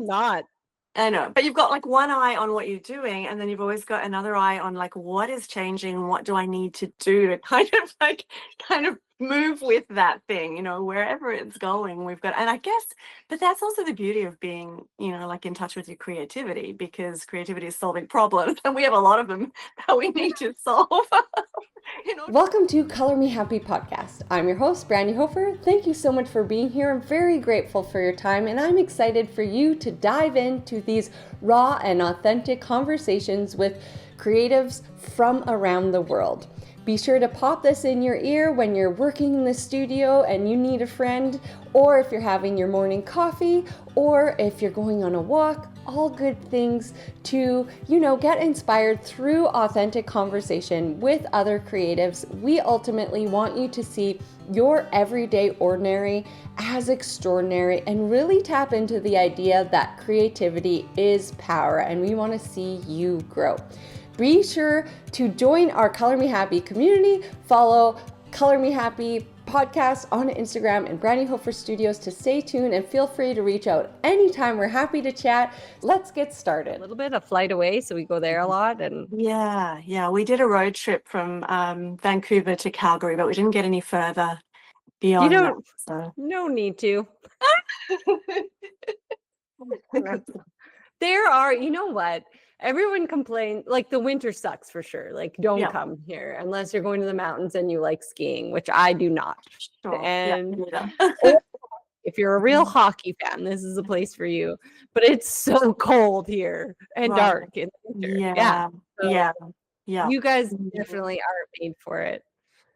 not. I know, but you've got like one eye on what you're doing, and then you've always got another eye on like what is changing, what do I need to do to kind of move with that thing, wherever it's going. We've got, and I guess, but that's also the beauty of being, like in touch with your creativity, because creativity is solving problems, and we have a lot of them that we need to solve. Welcome to Color Me Happy podcast. I'm your host, Brandi Hofer. Thank you so much for being here. I'm very grateful for your time, and I'm excited for you to dive into these raw and authentic conversations with creatives from around the world. Be sure to pop this in your ear when you're working in the studio and you need a friend, or if you're having your morning coffee, or if you're going on a walk. All good things to, get inspired through authentic conversation with other creatives. We ultimately want you to see your everyday ordinary as extraordinary and really tap into the idea that creativity is power, and we want to see you grow. Be sure to join our Color Me Happy community. Follow Color Me Happy podcast on Instagram and Brandi Hofer Studios to stay tuned, and feel free to reach out anytime. We're happy to chat. Let's get started. A little bit of flight away, so we go there a lot. And yeah, we did a road trip from Vancouver to Calgary, but we didn't get any further beyond that. So. No need to. There are, what? Everyone complains, like the winter sucks for sure. Like, don't come here unless you're going to the mountains and you like skiing, which I do not. Sure. And if you're a real hockey fan, this is a place for you. But it's so cold here and dark in the winter. Yeah. You guys definitely are made for it.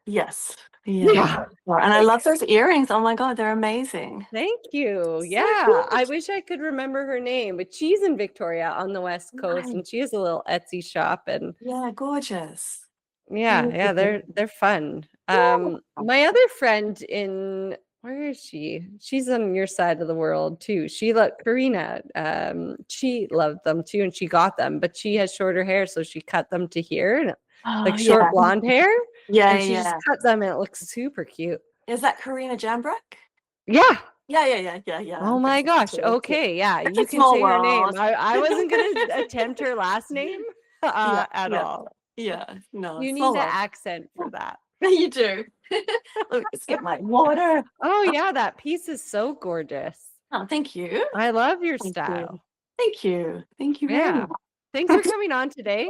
Yes. Yeah. And I love those earrings. Oh my God, they're amazing. Thank you. Yeah. I wish I could remember her name, but she's in Victoria on the West Coast, and she has a little Etsy shop. And yeah, gorgeous. Yeah, they're fun. My other friend where is she? She's on your side of the world too. Karina. She loved them too, and she got them, but she has shorter hair, so she cut them to here, short blonde hair. Yeah, and she just cut them, and it looks super cute. Is that Karina Jambrook? Yeah. Yeah. Oh my gosh. Okay. Yeah. You can say her name. I wasn't going to attempt her last name at all. Yeah. No. You need an accent for that. You do. Let me just get my water. Oh yeah. That piece is so gorgeous. Oh, thank you. I love your style. Thank you. Thank you very much. Thanks for coming on today.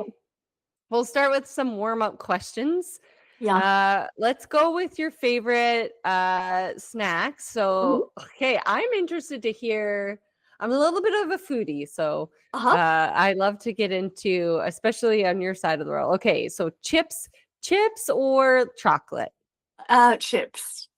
We'll start with some warm-up questions. Yeah. Let's go with your favorite snacks. So, okay, I'm interested to hear. I'm a little bit of a foodie, so I love to get into, especially on your side of the world. Okay, so chips or chocolate? Chips.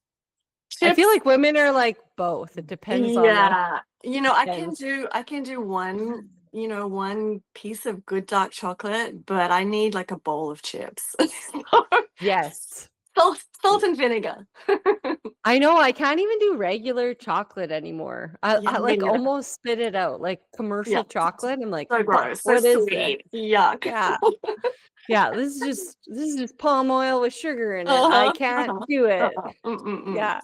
I feel like women are like both. It depends on. Yeah, I can do one. One piece of good dark chocolate, but I need like a bowl of chips. Yes. Salt and vinegar. I know. I can't even do regular chocolate anymore. I like almost spit it out, like commercial chocolate. I'm like, so gross. What so is sweet. This? Yuck. Yeah. This is just palm oil with sugar in it. I can't do it. Yeah.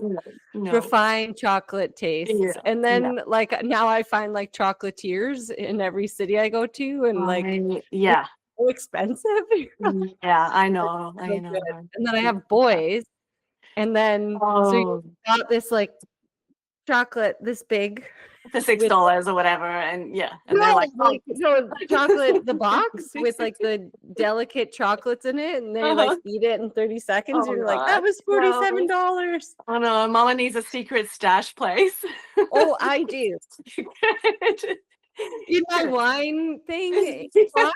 No. Refined chocolate tastes. And then like now I find like chocolatiers in every city I go to, and like it's so expensive. Yeah, I know. And then I have boys, and then so you got this like chocolate this big for $6 or whatever, and they're like chocolate, the box with like the delicate chocolates in it, and they like eat it in 30 seconds. You're like, that was $47. Oh no, Mama needs a secret stash place. Oh, I do. In my wine thing in our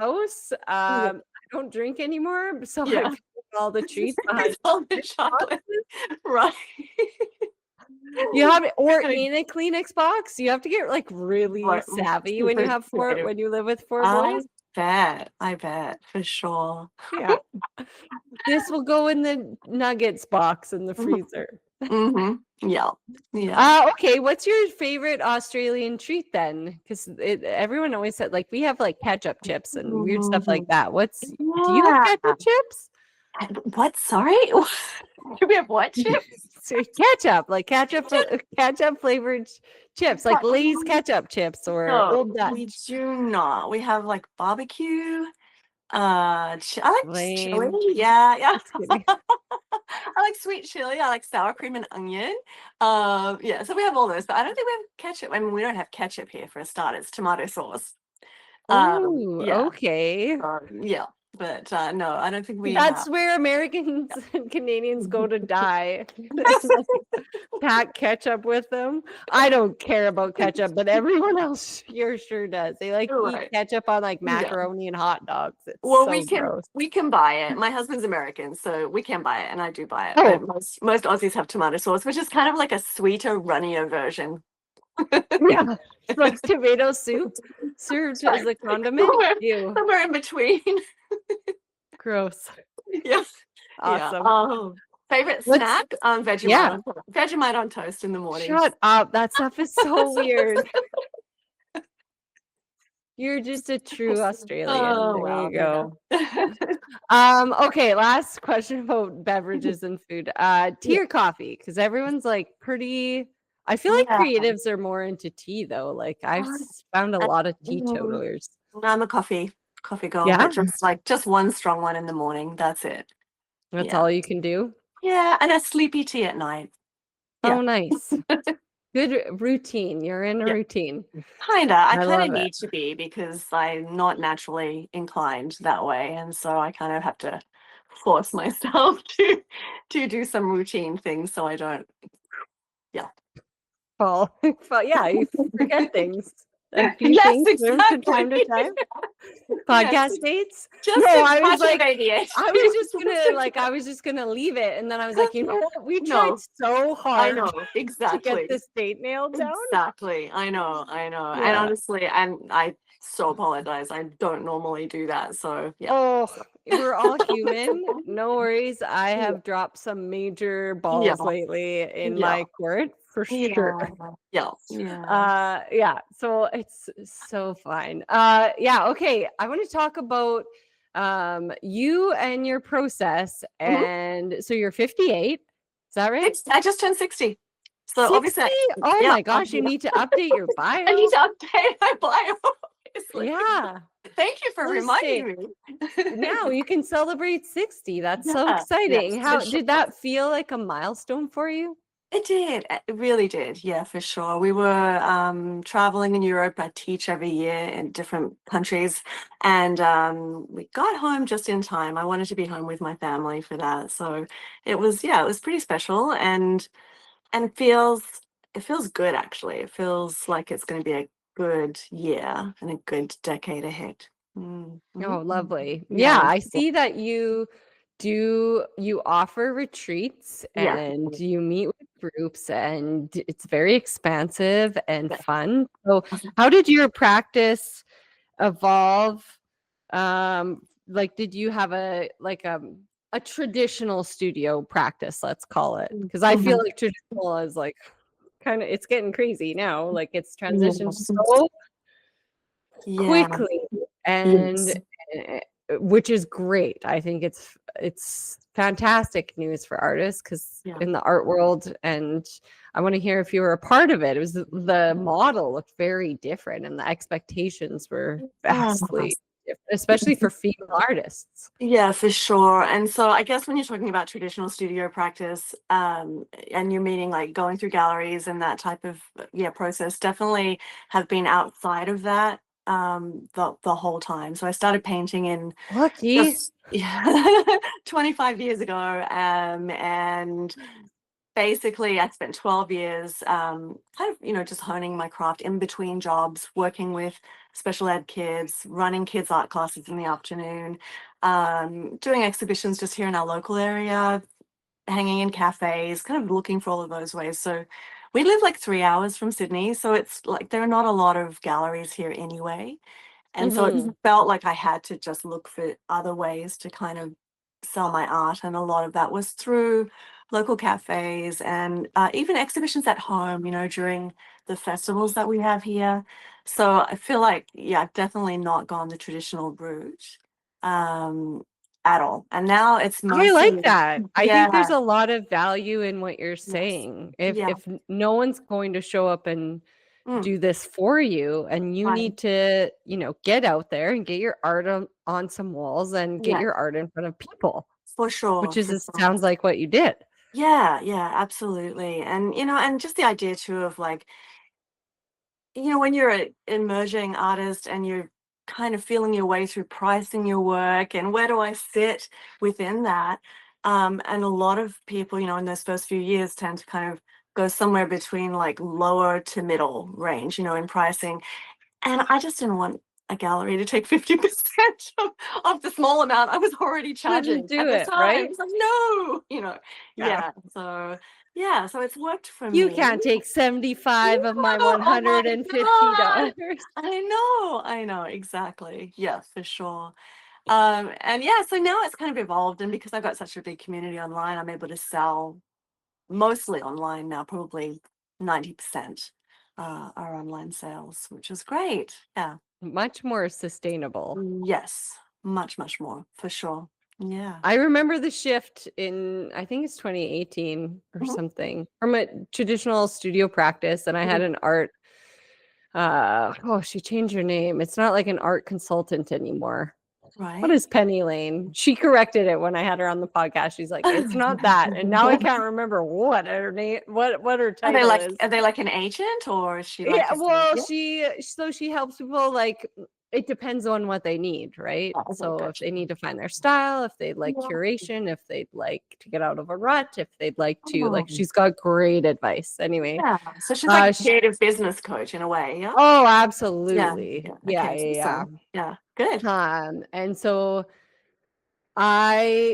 house, I don't drink anymore, so I put all the treats behind all the chocolate. Right. You have, or in a Kleenex box, you have to get like really savvy when you have when you live with four boys. I bet for sure. Yeah. This will go in the nuggets box in the freezer. Yeah. Okay, what's your favorite Australian treat then? Because everyone always said like we have like ketchup chips and weird stuff like that. Do you have ketchup chips? What? Sorry? Do we have what chips? Ketchup, like ketchup flavored chips, like Lay's ketchup chips or No, Old Dutch? we do not. We have like barbecue. I like Lame. chili. Yeah. Just kidding. I like sweet chili. I like sour cream and onion. Yeah, so we have all those, but I don't think we have ketchup. I mean, we don't have ketchup here for a start. It's tomato sauce. Oh, Yeah. Okay. Yeah, but no, I don't think we That's have. where Americans and Canadians go to die. Pack ketchup with them. I don't care about ketchup, but everyone else here sure does. They like eat Right. ketchup on like Yeah. macaroni and hot dogs. It's Well, so gross. we can buy it. My husband's American, so we can buy it, and I do buy it. Oh, But most Aussies have tomato sauce, which is kind of like a sweeter, runnier version. yeah. It's like tomato soup served as a condiment. Ew. Somewhere in between. Gross. Yeah. Awesome. Yeah. Favorite snack? Vegemite. Yeah. Vegemite on toast in the morning. Shut up. That stuff is so weird. You're just a true Australian. There you go. Okay, last question about beverages and food. Tea or coffee? Because everyone's like pretty. I feel like creatives are more into tea though. Like I've found a lot of teetotalers. I'm a coffee girl, Yeah? but just one strong one in the morning. That's it. That's all you can do? Yeah, and a sleepy tea at night. Oh, nice. Good routine. You're in a routine. Kinda. I kind love of it. need to be because I'm not naturally inclined that way, and so I kind of have to force myself to do some routine things so I don't. Well, yeah, you forget things. A few Yes, things from time to exactly. time. Yes. Podcast dates? Just No, as I was much like, of ADHD. I was just gonna leave it, and then I was like, you know what? We No. tried so I hard know, to exactly. get this date nailed down. Exactly. I know. And Yeah. honestly, and I so apologize. I don't normally do that. So yeah. Oh, we're all human. No worries. I have dropped some major balls lately in my court for sure. Yeah. Yeah. So it's so fine. Yeah. Okay. I want to talk about you and your process. And so you're 58. Is that right? I just turned 60. So 60? obviously, Oh my gosh, you need to update your bio. I need to update my bio. Obviously. Yeah. Thank you for reminding me. Now you can celebrate 60. That's so exciting. Yes, How for did that feel like a milestone for you? It did. It really did. Yeah, for sure. We were traveling in Europe. I teach every year in different countries, and we got home just in time. I wanted to be home with my family for that, so it was pretty special, and it feels good actually. It feels like it's going to be a good year and a good decade ahead. Oh, lovely. Yeah, I see that you offer retreats and you meet with groups and it's very expansive and fun. So how did your practice evolve? Like did you have a traditional studio practice, let's call it? Because I feel like traditional is like kind of it's getting crazy now. Like it's transitioned so quickly and which is great. I think it's fantastic news for artists because in the art world, and I want to hear if you were a part of it. It was the model looked very different and the expectations were vastly different, especially for female artists. Yeah, for sure. And so I guess when you're talking about traditional studio practice, and you're meaning like going through galleries and that type of process, definitely have been outside of that the whole time. So I started painting in Lucky. 25 years ago, and basically I spent 12 years kind of just honing my craft in between jobs, working with special ed kids, running kids art classes in the afternoon, doing exhibitions just here in our local area, hanging in cafes, kind of looking for all of those ways. So we live like 3 hours from Sydney, so it's like there are not a lot of galleries here anyway. And so it felt like I had to just look for other ways to kind of sell my art. And a lot of that was through local cafes and even exhibitions at home, during the festivals that we have here. So I feel like, I've definitely not gone the traditional route at all. And now it's mostly. I like that. I think there's a lot of value in what you're saying. If no one's going to show up and do this for you, and you Right. need to, get out there and get your art on some walls and get Yeah, your art in front of people, for sure, which is, for it sure. sounds like what you did. Yeah, yeah, absolutely. And and just the idea too of like, when you're an emerging artist and you're kind of feeling your way through pricing your work and where do I sit within that? And a lot of people, in those first few years tend to kind of go somewhere between like lower to middle range, in pricing. And I just didn't want a gallery to take 50% of the small amount I was already Couldn't charging do at the it, time. right? It's like, no, Yeah. yeah. So, yeah, so it's worked for You me. can't take 75 of my No, oh my God. $150. I know, exactly. Yeah, for sure. And yeah, so now it's kind of evolved, and because I've got such a big community online, I'm able to sell mostly online now, probably 90% are online sales, which is great. Yeah. Much more sustainable. Yes, much, much more for sure. Yeah. I remember the shift in, I think it's 2018 or Mhm, something, from a traditional studio practice. And I had mhm. an art, she changed her name. It's not like an art consultant anymore. What Right. is Penny Lane? She corrected it when I had her on the podcast. She's like, it's not that. And now I can't remember what her name, what her title is. Are they like an agent, or is she like Yeah, a well, yeah? she helps people, like, it depends on what they need, right? Oh, okay, So if gotcha. they need to find their style, if they'd like Yeah. curation, if they'd like to get out of a rut, if they'd like to, like, Oh, she's got great advice. Anyway, yeah. So she's like a she, creative business coach in a way, yeah? oh, Yeah. absolutely. Yeah. Yeah, Okay. yeah, Awesome. Yeah. Good. yeah. And so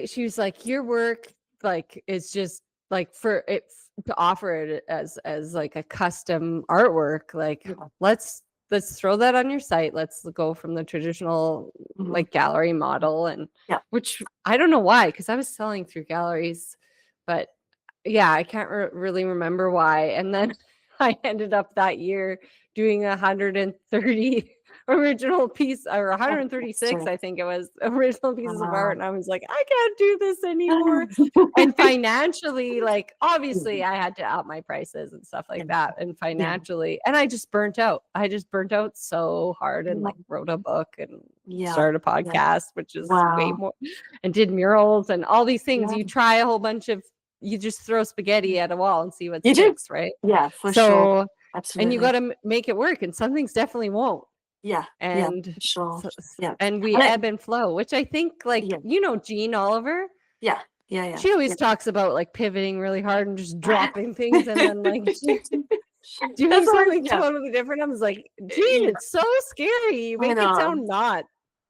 she was like, your work, like, is just like, for it to offer it as like a custom artwork, like, Yeah. let's throw that on your site. Let's go from the traditional, Mhm. like, gallery model, and Yeah. which I don't know why, because I was selling through galleries, but yeah, I can't really remember why. And then I ended up that year doing 130 original piece, or Oh, 136, so, I think it was, original pieces of art. wow. And I was like, I can't do this anymore. And financially, like, obviously I had to up my prices and stuff like Yeah. that. And Yeah. financially, and I just burnt out. I just burnt out so hard, and Yeah. like wrote a book and Yeah. started a Yeah. podcast, which is way Wow. more, and did murals and all these things. Yeah. You try a whole bunch of, you just throw spaghetti at a wall and see what You do. sticks, right? Yeah, for sure. So, and you got Absolutely. to make it work, and some things definitely won't. Yeah. Yeah, And for sure. so, Yeah. and we And it, ebb and flow, which I think, like, yeah. Jean Oliver, Yeah. Yeah. Yeah. she always Yeah. talks about like pivoting really hard and just dropping things, and then like doing That's what something yeah. totally different. I was like, Jean, Yeah. it's so scary. You I make it know. sound not.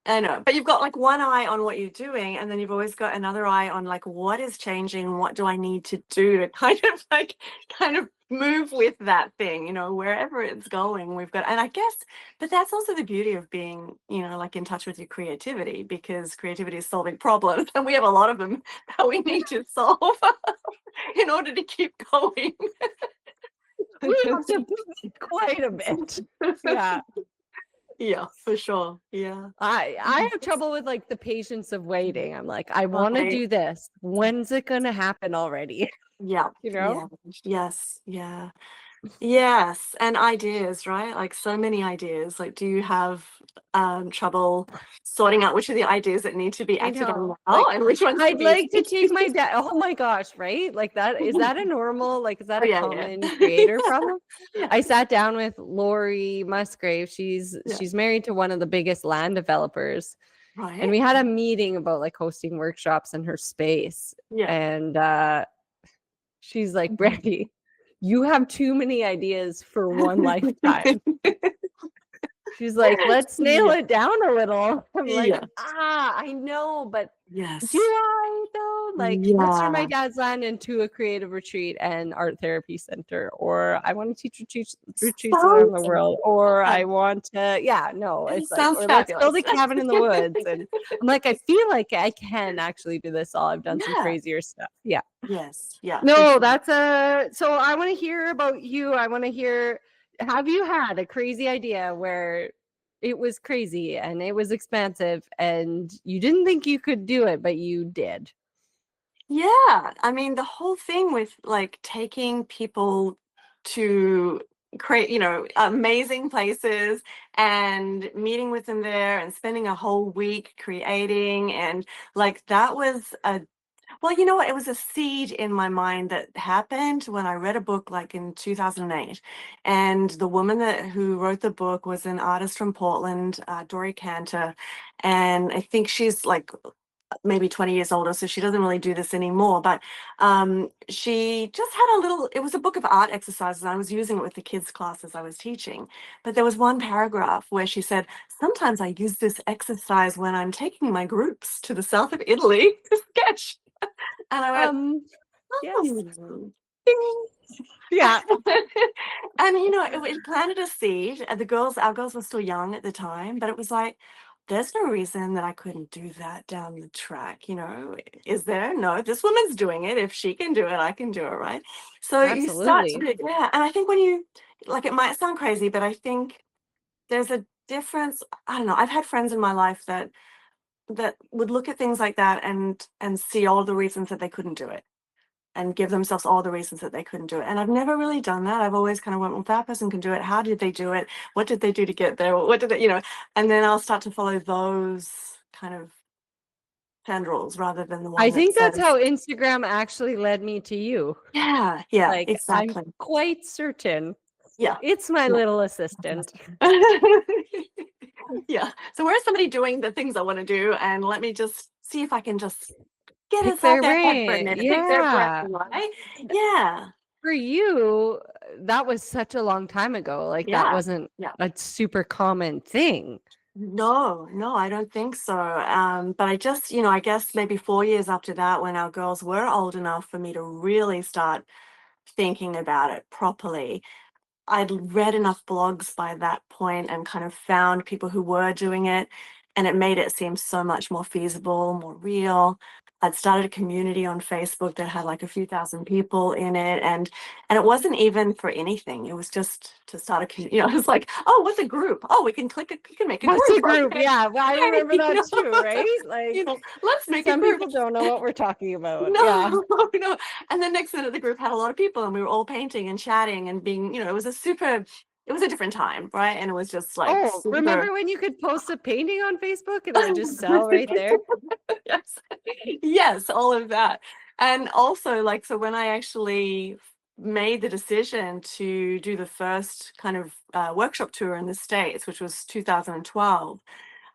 I know. But you've got like one eye on what you're doing, and then you've always got another eye on like what is changing, what do I need to do to kind of move with that thing, wherever it's going. We've got, and I guess, but that's also the beauty of being, like in touch with your creativity, because creativity is solving problems, and we have a lot of them that we need to solve in order to keep going. We have to pivot quite a bit. Yeah. Yeah, for sure. Yeah. I have trouble with like the patience of waiting. I'm like, I want to Right. do this. When's it gonna happen already? Yeah. You know? Yeah. Yes. Yeah. Yes. And ideas, right? Like so many ideas. Like, do you have trouble sorting out which of the ideas that need to be I acted on know. now Like, and which ones to I'd be like to take my dad. Oh my gosh, right? Like, that is that a normal, like, is that Oh a yeah, yeah. common creator problem? Yeah. I sat down with Lori Musgrave. Yeah. She's married to one of the biggest land developers. And Right. we had a meeting about like hosting workshops in her space. Yeah. And she's like, Brandi, you have too many ideas for one lifetime. She's like, let's nail Yeah. it down a little. I'm like, Yeah. I know, but do Yes. I though? Like, let's turn my Yeah. dad's land into a creative retreat and art therapy center, or I want to teach retreats around the Sounds world, or yeah. I want to, yeah, no, It it's like, sounds or let's build fabulous. a cabin in the woods. And I'm like, I feel like I can actually do this all. I've done some Yeah. crazier stuff. Yeah. Yes. Yeah, for No, sure. so I want to hear about you. I want to hear, have you had a crazy idea where it was crazy and it was expensive and you didn't think you could do it, but you did? Yeah. I mean, the whole thing with like taking people to create, amazing places, and meeting with them there and spending a whole week creating. And like that was a well, you know what? It was a seed in my mind that happened when I read a book like in 2008. And the woman who wrote the book was an artist from Portland, Dory Cantor. And I think she's like maybe 20 years older, so she doesn't really do this anymore. But she just had it was a book of art exercises. And I was using it with the kids' classes I was teaching. But there was one paragraph where she said, sometimes I use this exercise when I'm taking my groups to the south of Italy to sketch. And I went, yes. Ding. Yeah. And it planted a seed. And our girls were still young at the time, but it was like, there's no reason that I couldn't do that down the track. Is there? No, this woman's doing it. If she can do it, I can do it, right? So you start Absolutely. to, yeah. And I think when you, like, it might sound crazy, but I think there's a difference. I don't know. I've had friends in my life that would look at things like that and see all the reasons that they couldn't do it, and give themselves all the reasons that they couldn't do it. And I've never really done that. I've always kind of went, well, that person can do it. How did they do it? What did they do to get there? What did they, and then I'll start to follow those kind of tendrils rather than the I one that think that's says, how Instagram actually led me to you. yeah, Like, exactly. I'm quite certain. Yeah. It's my little assistant. Yeah. So where's somebody doing the things I want to do? And let me just see if I can just get Pick inside their their head for a brain. minute, pick their brain, Yeah. right? Yeah. For you, that was such a long time ago. Like, that Yeah. wasn't Yeah. a super common thing. No, I don't think so. But I just, I guess maybe 4 years after that, when our girls were old enough for me to really start thinking about it properly, I'd read enough blogs by that point and kind of found people who were doing it, and it made it seem so much more feasible, more real. I'd started a community on Facebook that had like a few thousand people in it, and it wasn't even for anything. It was just to start a community. It was like, oh, what's a group? Oh, we can you can make a What's group. a group? Okay. Yeah, well, I remember that too, right? Like, Let's make a some group. people don't know what we're talking about. No, Yeah. no. And the next minute, the group had a lot of people, and we were all painting and chatting and being, it was a different time, right? And it was just like Oh, super. remember when you could post a painting on Facebook and it would just sell right there? Yes, yes, all of that. And also, like, so when I actually made the decision to do the first kind of workshop tour in the States, which was 2012,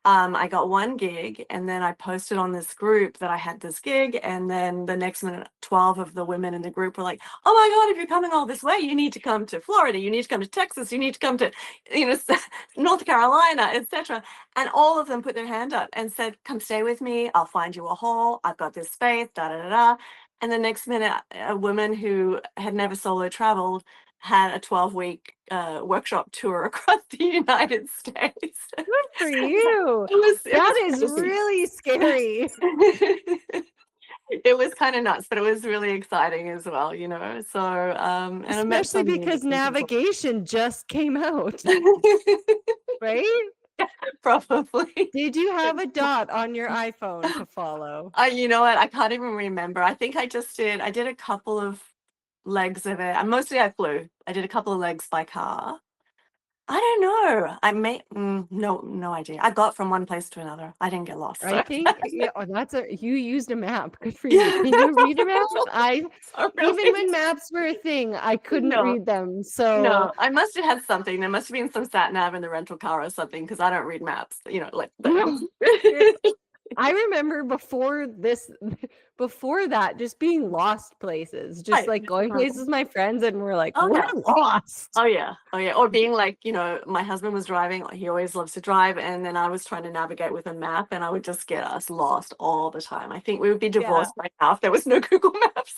I got one gig, and then I posted on this group that I had this gig, and then the next minute 12 of the women in the group were like, oh my god, if you're coming all this way, you need to come to Florida, you need to come to Texas, you need to come to North Carolina, etc. And all of them put their hand up and said, come stay with me, I'll find you a hall, I've got this space, da da da da. And the next minute, a woman who had never solo traveled had a 12-week workshop tour across the United States. Good for you. That is really scary. It was kind of nuts, but it was really exciting as well, So, and especially because navigation just came out, right? Probably. Did you have a dot on your iPhone to follow? You know what? I can't even remember. I think I did a couple of legs of it. And mostly I flew. I did a couple of legs by car. I don't know. I may no idea. I got from one place to another. I didn't get lost. I think you used a map. Good for you. Can you read a map? Even when maps were a thing, I couldn't read them. So no, I must have had something. There must have been some sat nav in the rental car or something, because I don't read maps. Like. I remember before that, just being lost places, just like going places with my friends, and we're like, we're lost. Oh yeah. Or being like, my husband was driving. He always loves to drive, and then I was trying to navigate with a map, and I would just get us lost all the time. I think we would be divorced by now if there was no Google Maps.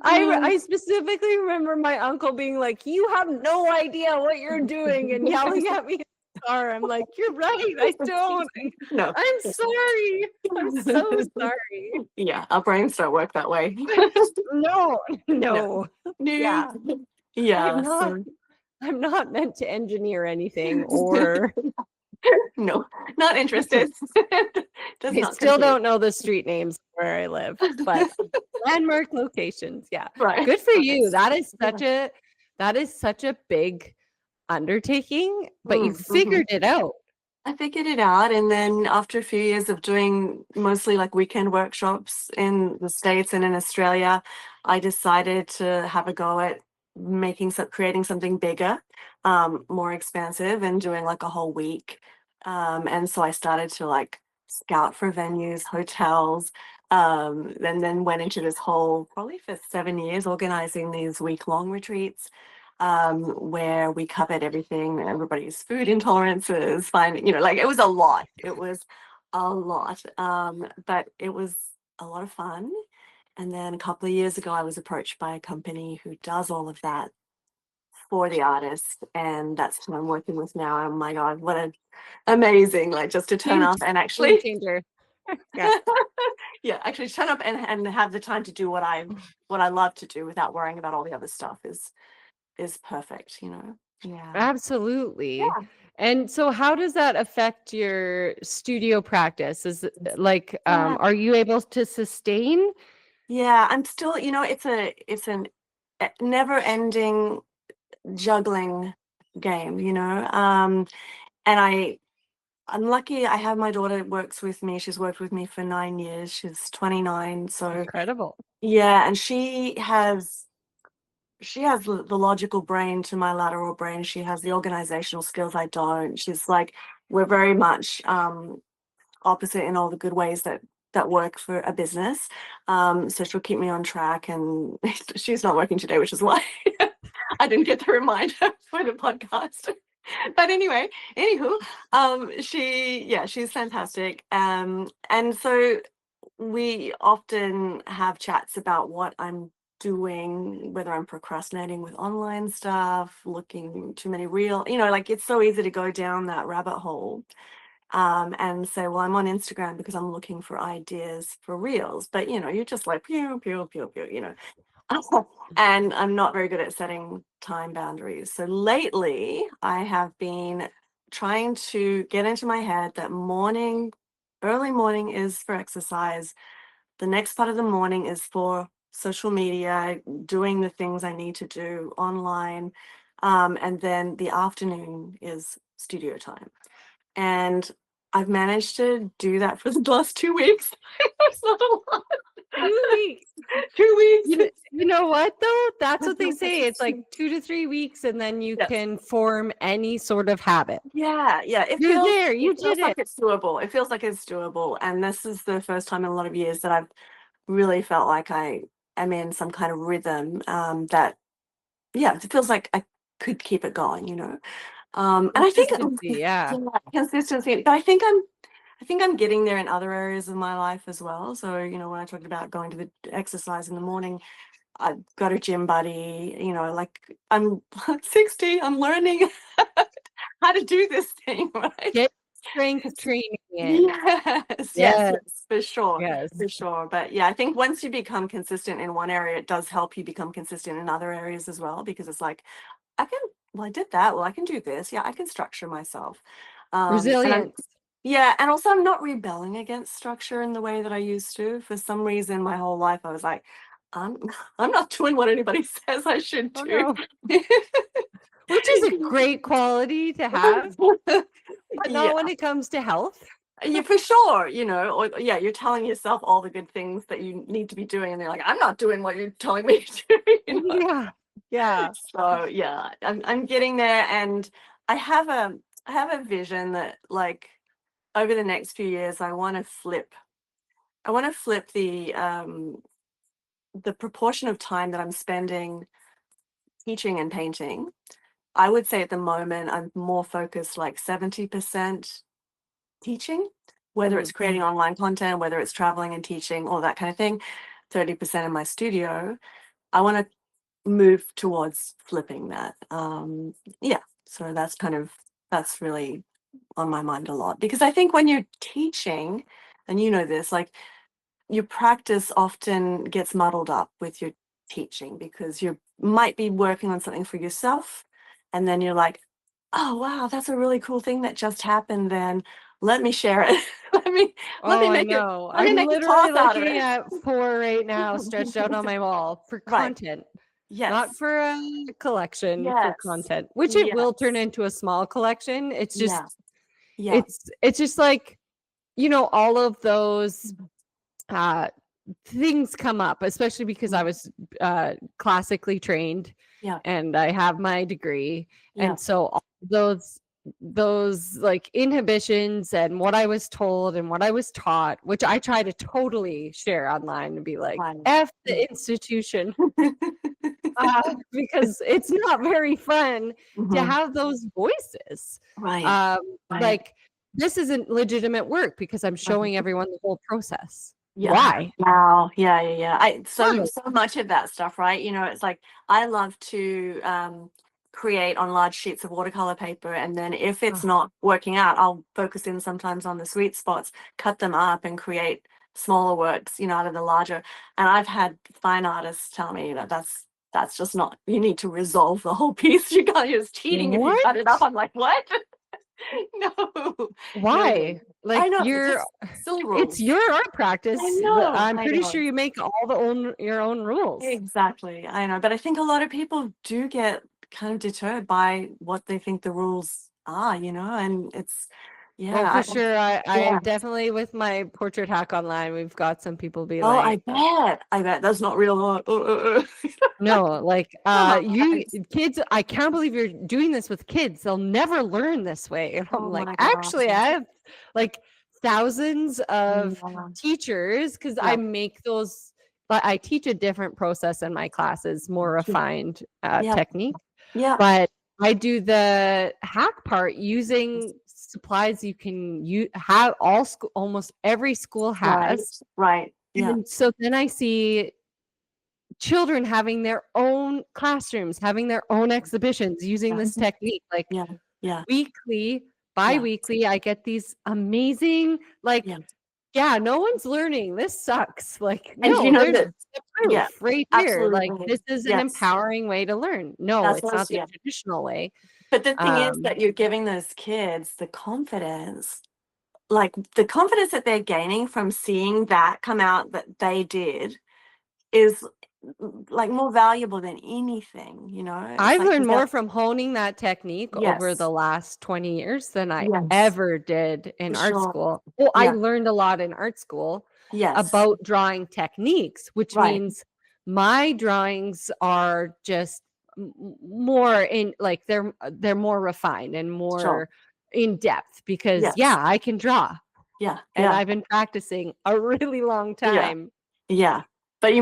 I specifically remember my uncle being like, you have no idea what you're doing, and yelling at me. I'm like, you're right, I don't. No, I'm sorry. I'm so sorry. Yeah, our brains don't work that way. No. Yeah. I'm not meant to engineer anything, or no, not interested. I still don't know the street names where I live, but landmark locations. Yeah. Right. Good for you. Yeah. That is such a big undertaking, but you Mhm. figured it out. I figured it out, and then after a few years of doing mostly like weekend workshops in the States and in Australia, I decided to have a go at creating something bigger, more expansive, and doing like a whole week. And so I started to like scout for venues, hotels, and then went into this whole probably for 7 years organizing these week-long retreats, where we covered everything, everybody's food intolerances, finding, like it was a lot. It was a lot. But it was a lot of fun. And then a couple of years ago, I was approached by a company who does all of that for the artist. And that's who I'm working with now. Oh my God, what an amazing, like just to turn Game up and game actually, changer. Yeah. yeah, actually turn up and have the time to do what I love to do without worrying about all the other stuff is perfect. Yeah. Absolutely. Yeah. And so how does that affect your studio practice? Is it like, Yeah. are you able to sustain? Yeah. I'm still, it's an never ending juggling game. And I'm lucky I have my daughter works with me. She's worked with me for 9 years. She's 29. So Incredible. yeah, and she has the logical brain to my lateral brain. She has the organizational skills I don't. She's like, we're very much opposite in all the good ways that work for a business. So she'll keep me on track, and she's not working today, which is why I didn't get the reminder for the podcast. But anyway, anywho, she's fantastic. And so we often have chats about what I'm doing, whether I'm procrastinating with online stuff, looking too many like it's so easy to go down that rabbit hole, and say, well, I'm on Instagram because I'm looking for ideas for reels. But you're just like pew, pew, pew, pew. And I'm not very good at setting time boundaries. So lately, I have been trying to get into my head that early morning is for exercise. The next part of the morning is for social media, doing the things I need to do online. And then the afternoon is studio time. And I've managed to do that for the last 2 weeks. It's not a lot. 2 weeks. 2 weeks. You know what though? That's what they say. It's like 2 to 3 weeks and then you Yes. can form any sort of habit. Yeah, yeah. It You're feels there. it You feels did like it. it's doable. It feels like it's doable. And this is the first time in a lot of years that I've really felt like I am in some kind of rhythm, that yeah, it feels like I could keep it going. And I think Consistency, yeah. yeah, consistency. But I think I'm getting there in other areas of my life as well. So, when I talked about going to the exercise in the morning, I've got a gym buddy, like I'm 60, I'm learning how to do this thing, right? Get strength training in. Yes, yes, Yes, yes, for sure, yes. for sure. But yeah, I think once you become consistent in one area, it does help you become consistent in other areas as well, because it's like, well, I did that. Well, I can do this. Yeah, I can structure myself. And Resilience. yeah, and also I'm not rebelling against structure in the way that I used to. For some reason, my whole life, I was like, I'm, I'm not doing what anybody says I should Oh do. no. Which is a great quality to have, but Yeah, not when it comes to health. yeah, for sure. Or yeah, you're telling yourself all the good things that you need to be doing, and they're like, I'm not doing what you're telling me to do. Yeah. Yeah. So yeah, I'm getting there, and I have a vision that, like, over the next few years, I want to flip. I want to flip the proportion of time that I'm spending teaching and painting. I would say at the moment I'm more focused like 70% teaching, whether Mhm. it's creating online content, whether it's traveling and teaching, all that kind of thing. 30% in my studio. I want to move towards flipping that. Yeah. So that's really on my mind a lot, because I think when you're teaching, and this, like, your practice often gets muddled up with your teaching, because you might be working on something for yourself, and then you're like, oh wow, that's a really cool thing that just happened then. let me share it. let me let Oh, me I make it. know. Let me I'm make a literally toss out of looking it. at 4 right now stretched out on my wall for Right. content, not Yes. for a collection, for Yes. content, which it will turn Yes. into a small collection. It's just Yeah. Yeah. it's just like, all of those uh things come up, especially because I was classically trained Yeah. and I have my degree. Yeah. And so all those like inhibitions and what I was told and what I was taught, which I try to totally share online and be like, Right. F the institution, because it's not very fun to Mhm. have those voices. Right. Right. Like, this isn't legitimate work because I'm showing Right. everyone the whole process. Yeah. Why? Wow. Yeah. Yeah. Yeah. So Why? so much of that stuff, right? It's like I love to create on large sheets of watercolor paper, and then if it's Oh, not working out, I'll focus in sometimes on the sweet spots, cut them up, and create smaller works, out of the larger. And I've had fine artists tell me that that's just not. You need to resolve the whole piece. You can't. You're just cheating if you cut it up. what? I'm like, what? No, no, no. Why? I Like, know, just silly it's rules. your art I practice. know, I'm I pretty know. sure you make all your own rules. Exactly, I know. But I think a lot of people do get kind of deterred by what they think the rules are, and it's, Oh, yeah, for sure. I yeah. definitely, with my portrait hack online, we've got some people be Oh, like, I bet that's not real art. no, like, Come on. you kids, I can't believe you're doing this with kids. They'll never learn this way. And I'm Oh like, my gosh. actually, I have like thousands of Yeah, teachers because I yeah, make those, but I teach a different process in my classes, more yeah, refined yeah, technique. yeah. But I do the hack part using supplies you can have all school, almost every school Right, has. right. Yeah, And so then I see children having their own classrooms, having their own exhibitions using yeah, this technique. Like, yeah, yeah, weekly, yeah, bi-weekly, I get these amazing, like, yeah. yeah, no one's learning. This sucks. Like, And no, there's that, the yeah, proof right here. Like, absolutely. this is an Yes. empowering way to learn. No, That's it's what, not the yeah. traditional way. But the thing is Um, that you're giving those kids the confidence, like the confidence that they're gaining from seeing that come out that they did is like more valuable than anything, It's I've like learned that. more from honing that technique over the Yes. last 20 years than I Yes. ever did in For art sure. school. Well, I Yeah. learned a lot in art school Yes. about drawing techniques, which Right. means my drawings are just more in, like, they're more refined and Sure. more in depth because, Yes. yeah, I can draw Yeah. and Yeah. I've been practicing a really long Yeah. time. Yeah. But But you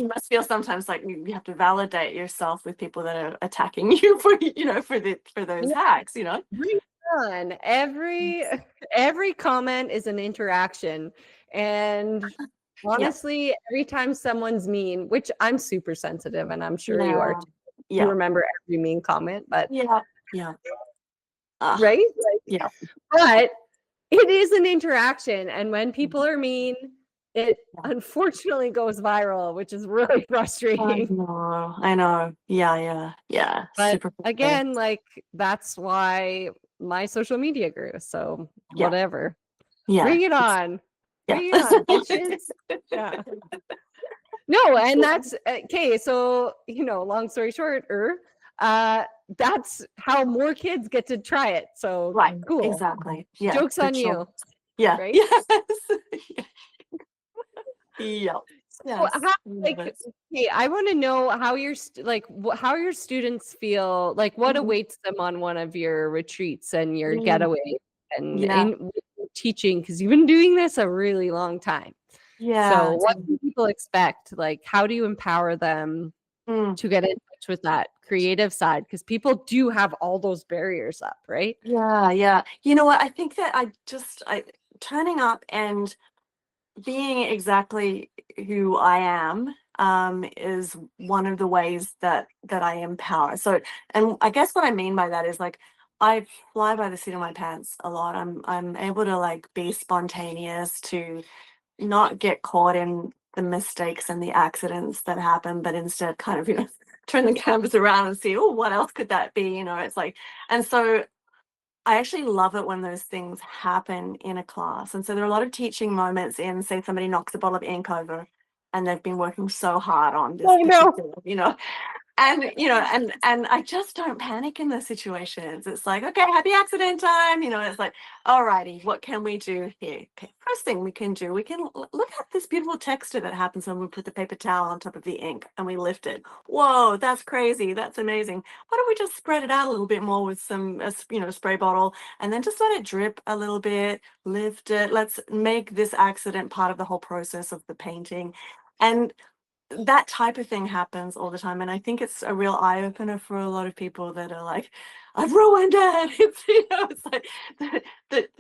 must feel sometimes like you have to validate yourself with people that are attacking you for, for those hacks. bring on. Every comment is an interaction. And Yeah. honestly, every time someone's mean, which I'm super sensitive and I'm sure you are Yeah. too. You Yeah. remember every mean comment, but Yeah. Yeah. right? Yeah. But it is an interaction. And when people are mean, it Yeah. unfortunately goes viral, which is really I frustrating. know. I know. Yeah. Yeah. Yeah. But Super frustrating. again, like, that's why my social media grew. So Yeah. whatever. Yeah. Bring it on. Yeah. Bring it on, bitches. Yeah. No, and that's okay. So, long story short, uh, that's how more kids get to try it. So Right. cool. Exactly. Yeah. Joke's For on sure. you, Yeah. right? Yes. Yeah. So Yes. how, Love like, it. okay, I want to know how how your students feel, like what Mhm. awaits them on one of your retreats and your Mm, getaway and yeah. in teaching, because you've been doing this a really long time. So Yeah. what can people expect? Like, how do you empower them Mm, to get in touch with that creative side? Because people do have all those barriers up, right? yeah. Yeah. You know what? I think that I turning up and being exactly who I am is one of the ways that I empower. So, and I guess what I mean by that is like I fly by the seat of my pants a lot. I'm able to like be spontaneous, to not get caught in the mistakes and the accidents that happen, but instead kind of turn the canvas around and see, oh, what else could that be? It's like, and so I actually love it when those things happen in a class. And so there are a lot of teaching moments in, say, somebody knocks a bottle of ink over and they've been working so hard on this Oh no. particular, and and I just don't panic in those situations. It's like, okay, happy accident time. It's like, alrighty, what can we do here? Okay, first thing we can do, we can look at this beautiful texture that happens when we put the paper towel on top of the ink and we lift it. Whoa, that's crazy. That's amazing. Why don't we just spread it out a little bit more with some spray bottle, and then just let it drip a little bit, lift it. Let's make this accident part of the whole process of the painting. And that type of thing happens all the time, and I think it's a real eye opener for a lot of people that are like, I've ruined it. It's like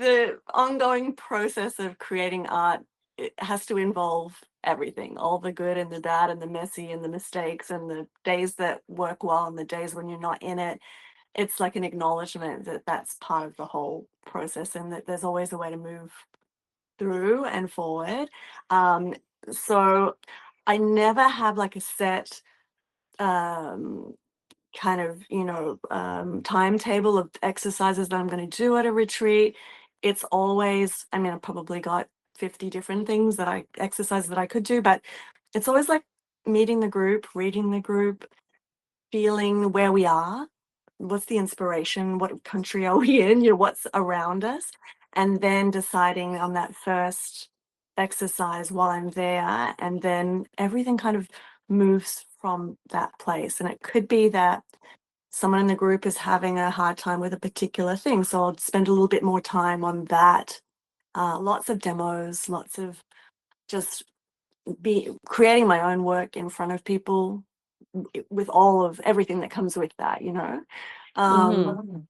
the ongoing process of creating art, it has to involve everything, all the good and the bad and the messy and the mistakes and the days that work well and the days when you're not in it. It's like an acknowledgement that that's part of the whole process, and that there's always a way to move through and forward. So I never have like a set um, kind of, timetable of exercises that I'm going to do at a retreat. It's always, I mean, I've probably got 50 different exercises that I could do, but it's always like meeting the group, reading the group, feeling where we are, what's the inspiration, what country are we in, what's around us, and then deciding on that first exercise while I'm there, and then everything kind of moves from that place. And it could be that someone in the group is having a hard time with a particular thing, so I'll spend a little bit more time on that. Lots of demos, lots of just be creating my own work in front of people with all of everything that comes with that,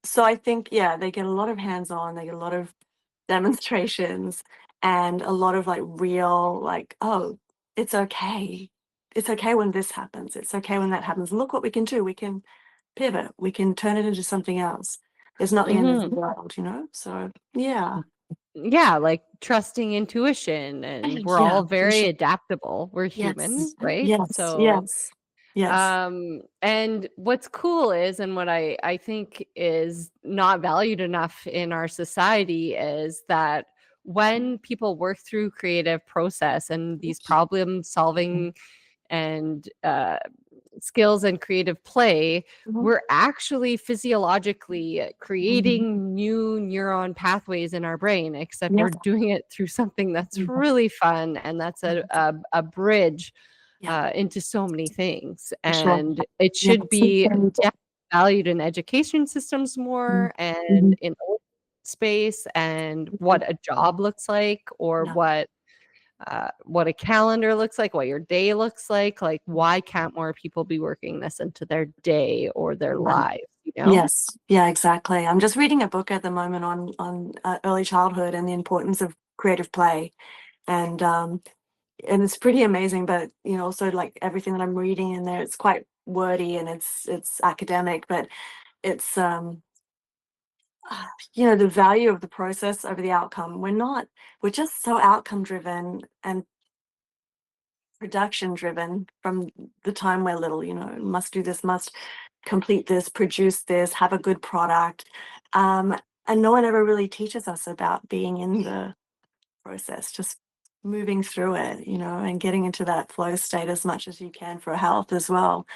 so I think, yeah, they get a lot of hands-on, they get a lot of demonstrations, and a lot of like real, like, oh, it's okay. It's okay when this happens. It's okay when that happens. Look what we can do. We can pivot. We can turn it into something else. It's not the end of the world, So yeah. Yeah, like trusting intuition, and we're Yeah, all for very sure. adaptable. We're human, Yes. right? Yes. So Yes. Yes. and what's cool is, and what I think is not valued enough in our society, is that when people work through creative process and these problem solving and skills and creative play, Mhm. we're actually physiologically Mhm. creating new neuron pathways in our brain, except we're Yes. doing it through something that's Mhm. really fun, and that's a bridge Yeah, into so many things. for sure. And it Yeah. should be valued in education systems Mhm. more, and Mhm. in space, and what a job looks like, or Yeah. what a calendar looks like, what your day looks like. Like, why can't more people be working this into their day or their Right. lives, you know? Yes. Yeah, exactly. I'm just reading a book at the moment on early childhood and the importance of creative play, and it's pretty amazing. But also like everything that I'm reading in there, it's quite wordy and it's academic, but it's the value of the process over the outcome. We're just so outcome driven and production driven from the time we're little. Must do this, must complete this, produce this, have a good product. um, and no one ever really teaches us about being in the process, just moving through it, and getting into that flow state as much as you can for health as well,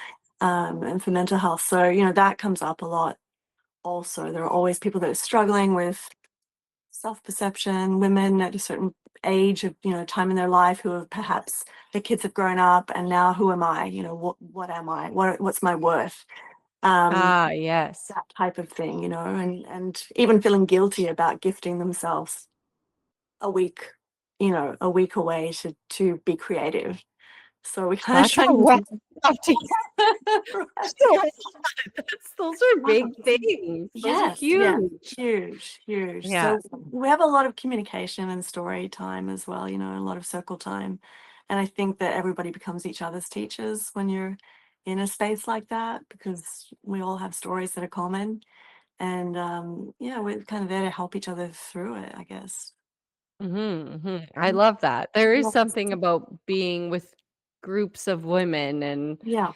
and for mental health. So that comes up a lot. Also, there are always people that are struggling with self-perception, women at a certain age of time in their life who have perhaps their kids have grown up, and now who am I? What am I? What's my worth? Ah, yes. That type of thing, and even feeling guilty about gifting themselves a week, a week away to be creative. So we kind of That's a try and rough stuff to right. so those are big things. Those are Yes, yeah, huge. huge, huge. Yeah. So we have a lot of communication and story time as well, a lot of circle time. And I think that everybody becomes each other's teachers when you're in a space like that, because we all have stories that are common. And yeah, we're kind of there to help each other through it, I guess. I love that. There is Yes. something about being with groups of women and Yeah,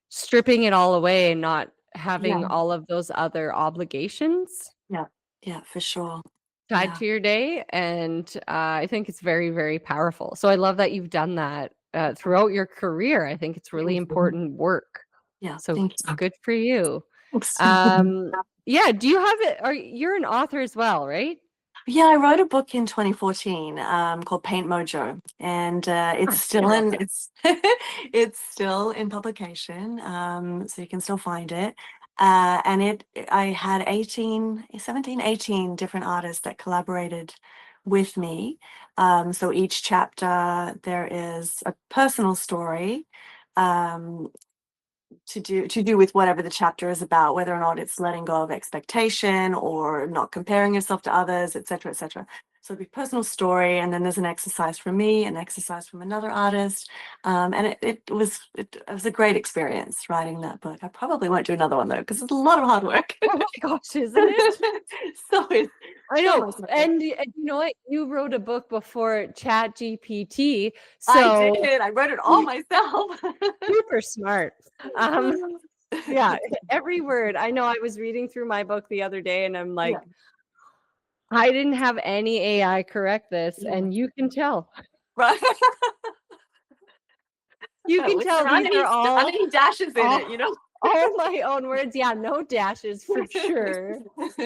stripping it all away and not yeah, having all of those other obligations. yeah. Yeah, for sure. tied Yeah. to your day. And I think it's very, very powerful. So I love that you've done that throughout your career. I think it's really Thank you. important work. Yeah, So thank you. good for you. Thanks. Yeah, do you have it? Or you're an author as well, right? Yeah, I wrote a book in 2014 called Paint Mojo, and it's Ah, still beautiful. in it's it's still in publication, so you can still find it. And I had 18 different artists that collaborated with me. So each chapter there is a personal story. Um, to do with whatever the chapter is about, whether or not it's letting go of expectation or not comparing yourself to others, etc., etc. So it'd be personal story, and then there's an exercise from me, an exercise from another artist, and it was a great experience writing that book. I probably won't do another one though because it's a lot of hard work. Oh my gosh, isn't it? So it's I so know. much work. And you know what? You wrote a book before Chat GPT. I So did. I wrote it all myself. super smart. Um, yeah, every word. I know I was reading through my book the other day and I'm Yeah. like, I didn't have any AI correct this, Yeah. and you can tell. Right. You can With tell these are how many dashes in all it, you know? all my own words. Yeah, no dashes for sure.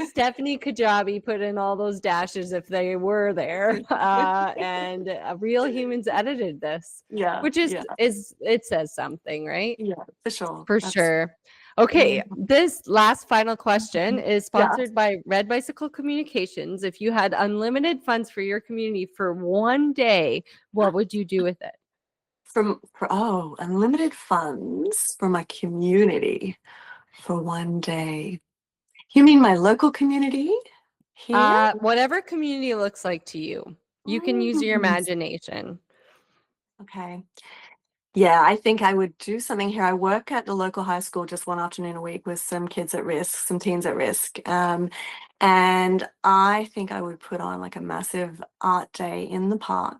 Stephanie Kajabi put in all those dashes if they were there. And real humans edited this, Yeah, which yeah, is it says something, right? yeah, for sure. For sure. Okay, this last final question is Yeah. sponsored by Red Bicycle Communications. If you had unlimited funds for your community for one day, what would you do with it? Unlimited funds for my community for one day. You mean my local community here? Whatever community looks like to you. You can use your Mm, imagination. okay. Yeah, I think I would do something here. I work at the local high school just one afternoon a week with some kids at risk, some teens at risk. And I think I would put on like a massive art day in the park,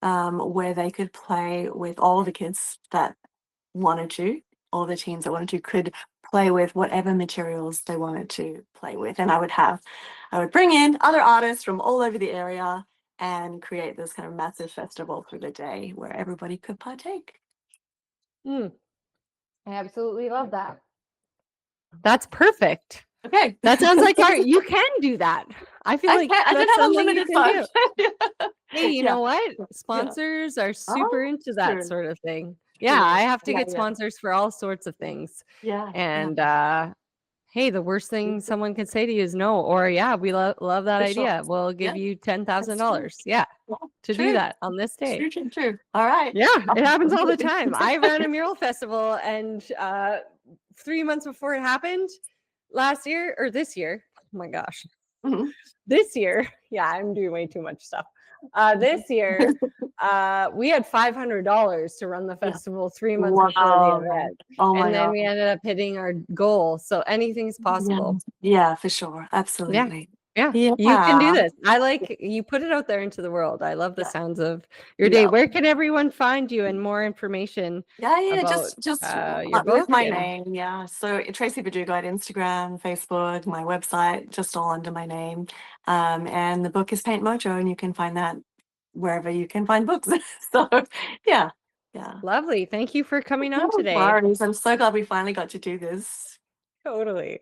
where they could play with all the kids that wanted to, all the teens that wanted to could play with whatever materials they wanted to play with. And I would bring in other artists from all over the area and create this kind of massive festival through the day where everybody could partake. Mm, I absolutely love that. That's perfect. Okay. That sounds like art. You can do that. I feel like I did that's have something you unlimited can do. fun. Hey, you Yeah. know what? Yeah. Sponsors are super Oh, into that true. sort of thing. Yeah, True. I have to Yeah, get yeah. sponsors for all sorts of things. Yeah. Yeah. And hey, the worst thing someone can say to you is no, or yeah, we love that For sure. idea. We'll give Yeah, you that's true. $10,000. Yeah, Yeah. to do True. that on this day. True, true, true. All right. Yeah, it happens all the time. I ran a mural festival and 3 months before it happened last year or this year. Oh my gosh. Mhm. This year, yeah, I'm doing way too much stuff. This year, we had $500 to run the Yeah. festival 3 months before the Wow. event. Oh my And then God. we ended up hitting our goal. So anything's Yeah. possible. Yeah, for sure. Yeah. Absolutely. Yeah. You can do Yeah. this. I like you put it out there into the world. I love the Yeah. sounds of your day. Yeah. Where can everyone find you and more information Yeah, about just your with book? my And name, yeah. So Tracy Verdugo at Instagram, Facebook, my website, just all under my name. And the book is Paint Mojo, and you can find that wherever you can find books. So yeah, yeah. lovely. Thank you for coming on No today. worries. I'm so glad we finally got to do this. Totally.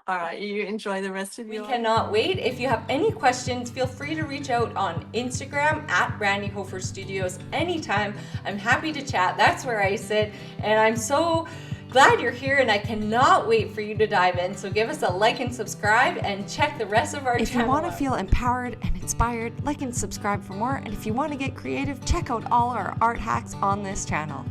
All right, you enjoy the rest of We your cannot wait. If you have any questions, feel free to reach out on Instagram at Brandi Hofer Studios anytime. I'm happy to chat. That's where I sit. And I'm so glad you're here and I cannot wait for you to dive in. So give us a like and subscribe and check the rest of our channel. If you want to feel empowered and inspired, like and subscribe for more. And if you want to get creative, check out all our art hacks on this channel.